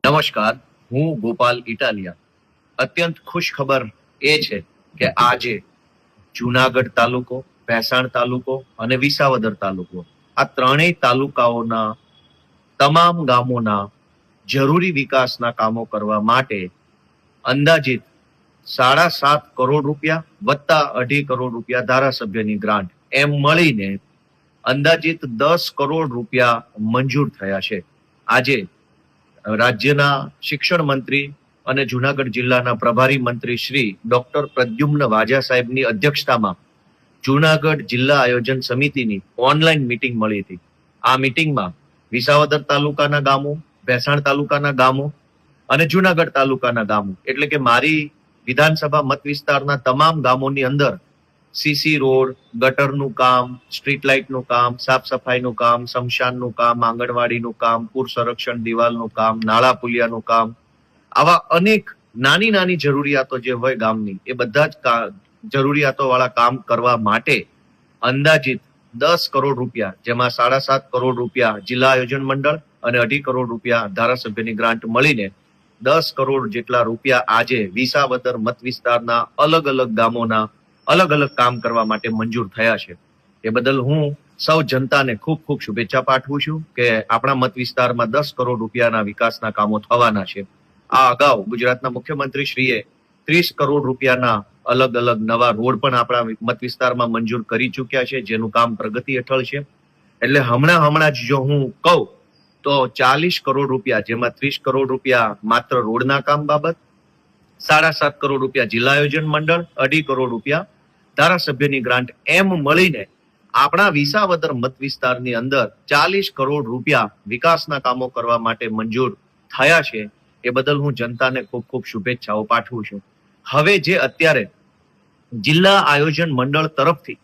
નમસ્કાર, હું ગોપાલ ઇટાલિયા. અત્યંત ખુશ ખબર એ છે કે આજે જુનાગઢ તાલુકો, ભેસાણ તાલુકો અને વિસાવદર તાલુકો આ ત્રણેય તાલુકાઓના તમામ ગામોના જરૂરી વિકાસના કામો કરવા માટે અંદાજિત 7.5 કરોડ રૂપિયા વત્તા 2.5 કરોડ રૂપિયા ધારાસભ્યની ગ્રાન્ટ એમ મળીને અંદાજિત 10 કરોડ રૂપિયા મંજૂર થયા છે. આજે રાજ્યના શિક્ષણ મંત્રી અને જુનાગઢ જિલ્લાના પ્રભારી મંત્રી શ્રી ડોક્ટર પ્રદ્યુમ્ન વાજા સાહેબની અધ્યક્ષતામાં જુનાગઢ જિલ્લા આયોજન સમિતિની ઓનલાઈન મીટિંગ મળી હતી. આ મીટિંગમાં વિસાવદર તાલુકાના ગામો, ભેસાણ તાલુકાના ગામો અને જુનાગઢ તાલુકાના ગામો એટલે કે મારી વિધાનસભા મત વિસ્તારના તમામ ગામોની અંદર સીસી રોડ, ગટરનું કામ, સ્ટ્રીટ લાઇટનું કામ, સાફ સફાઈનું કામ, શમશાનનું કામ, આંગણવાડીનું કામ, પૂર સંરક્ષણ દિવાલનું કામ, નાળા પુલિયાનું કામ, આવા અનેક નાની નાની જરૂરિયાતો જે હોય ગામની એ બધા જ જરૂરિયાતો વાળા કામ કરવા માટે અંદાજિત 10 કરોડ રૂપિયા, જેમાં 7.5 કરોડ રૂપિયા જિલ્લા આયોજન મંડળ અને 2.5 કરોડ રૂપિયા ધારાસભ્યની ગ્રાન્ટ મળીને 10 કરોડ જેટલા રૂપિયા આજે વિસાવદર મત વિસ્તારના અલગ અલગ ગામોના અલગ અલગ કામ કરવા માટે મંજૂર થયા છે. એ બદલ હું સૌ જનતાને ખૂબ ખૂબ શુભેચ્છા પાઠવું છું કે આપણા મત વિસ્તારમાં 10 કરોડ રૂપિયાના વિકાસના કામો થવાના છે. આ અગાઉ ગુજરાતના મુખ્યમંત્રી શ્રીએ 30 કરોડ રૂપિયાના અલગ અલગ નવા રોડ પણ આપણા મત વિસ્તારમાં મંજૂર કરી ચુક્યા છે, જેનું કામ પ્રગતિ હેઠળ છે. એટલે હમણાં જ જો હું કહું તો 40 કરોડ રૂપિયા, જેમાં 30 કરોડ રૂપિયા માત્ર રોડના કામ બાબત, 7.5 કરોડ રૂપિયા જિલ્લા આયોજન મંડળ, 2.5 કરોડ રૂપિયા ધારાસભ્યની ગ્રાન્ટ એમ મળીને આપણા વિસાવદર મત વિસ્તારની અંદર 40 કરોડ રૂપિયા વિકાસના કામો કરવા માટે મંજૂર થયા છે. એ બદલ હું જનતાને ખૂબ ખૂબ શુભેચ્છાઓ પાઠવું છું. હવે જે અત્યારે જિલ્લા આયોજન મંડળ તરફથી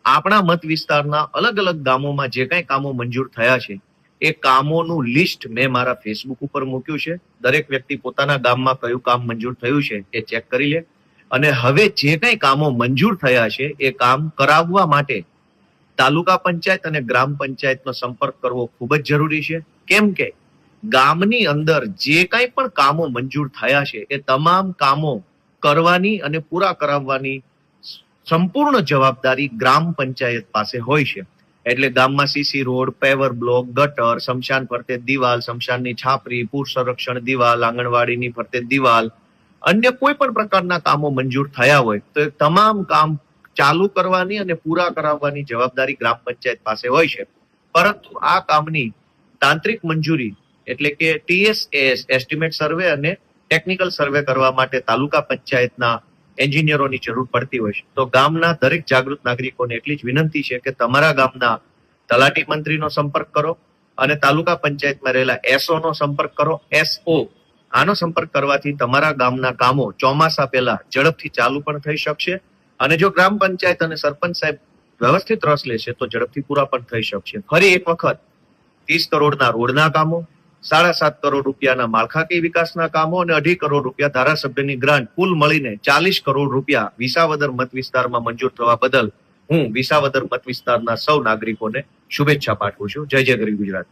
આપણા મત વિસ્તારના અલગ અલગ ગામોમાં જે કઈ કામો મંજૂર થયા છે એ કામોનું લિસ્ટ મેં મારા ફેસબુક ઉપર મૂક્યું છે. દરેક વ્યક્તિ પોતાના ગામમાં કયું કામ મંજૂર થયું છે એ ચેક કરી લે. અને હવે જે કઈ કામો મંજૂર થયા છે એ કામ કરાવવા માટે તાલુકા પંચાયત અને ગ્રામ પંચાયતનો સંપર્ક કરવો ખૂબ જ જરૂરી છે. કેમ કે ગામની અંદર જે કઈ પણ કામો મંજૂર થયા છે એ તમામ કામો કરવાની અને પૂરા કરાવવાની સંપૂર્ણ જવાબદારી ગ્રામ પંચાયત પાસે હોય છે. એટલે ગામમાં સીસી રોડ, પેવર બ્લોક, ગટર, શમશાન ફરતે દિવાલ, શમશાનની છાપરી, પૂર સંરક્ષણ દિવાલ, આંગણવાડીની ફરતે દિવાલ, અન્ય કોઈ પણ પ્રકારના કામો મંજૂર થયા હોય તો એ તમામ કામ ચાલુ કરવાની અને પૂરા કરાવવાની જવાબદારી ગ્રામ પંચાયત પાસે હોય છે. પરંતુ આ કામની તાંત્રિક મંજૂરી એટલે કે TSAS એસ્ટિમેટ સર્વે અને ટેકનિકલ સર્વે કરવા માટે તાલુકા પંચાયતના એન્જિનિયરોની જરૂર પડતી હોય છે. તો ગામના દરેક જાગૃત નાગરિકોને એટલી જ વિનંતી છે કે તમારા ગામના તલાટી મંત્રીનો સંપર્ક કરો અને તાલુકા પંચાયતમાં રહેલા SO નો સંપર્ક કરો. SO આનો સંપર્ક કરવાથી તમારા ગામના કામો ચોમાસા પહેલા ઝડપથી ચાલુ પણ થઈ શકશે અને જો ગ્રામ પંચાયત અને સરપંચ સાહેબ વ્યવસ્થિત રસ લેશે તો ઝડપથી પૂરા પણ થઈ શકશે. ફરી એક વખત 30 કરોડના રોડના કામો, 7.5 કરોડ રૂપિયાના માળખાકીય વિકાસના કામો અને 2.5 કરોડ રૂપિયા ધારાસભ્યની ગ્રાન્ટ કુલ મળીને 40 કરોડ રૂપિયા વિસાવદર મત વિસ્તારમાં મંજૂર થવા બદલ હું વિસાવદર મત વિસ્તારના સૌ નાગરિકોને શુભેચ્છા પાઠવું છું. જય જય ગરવી ગુજરાત.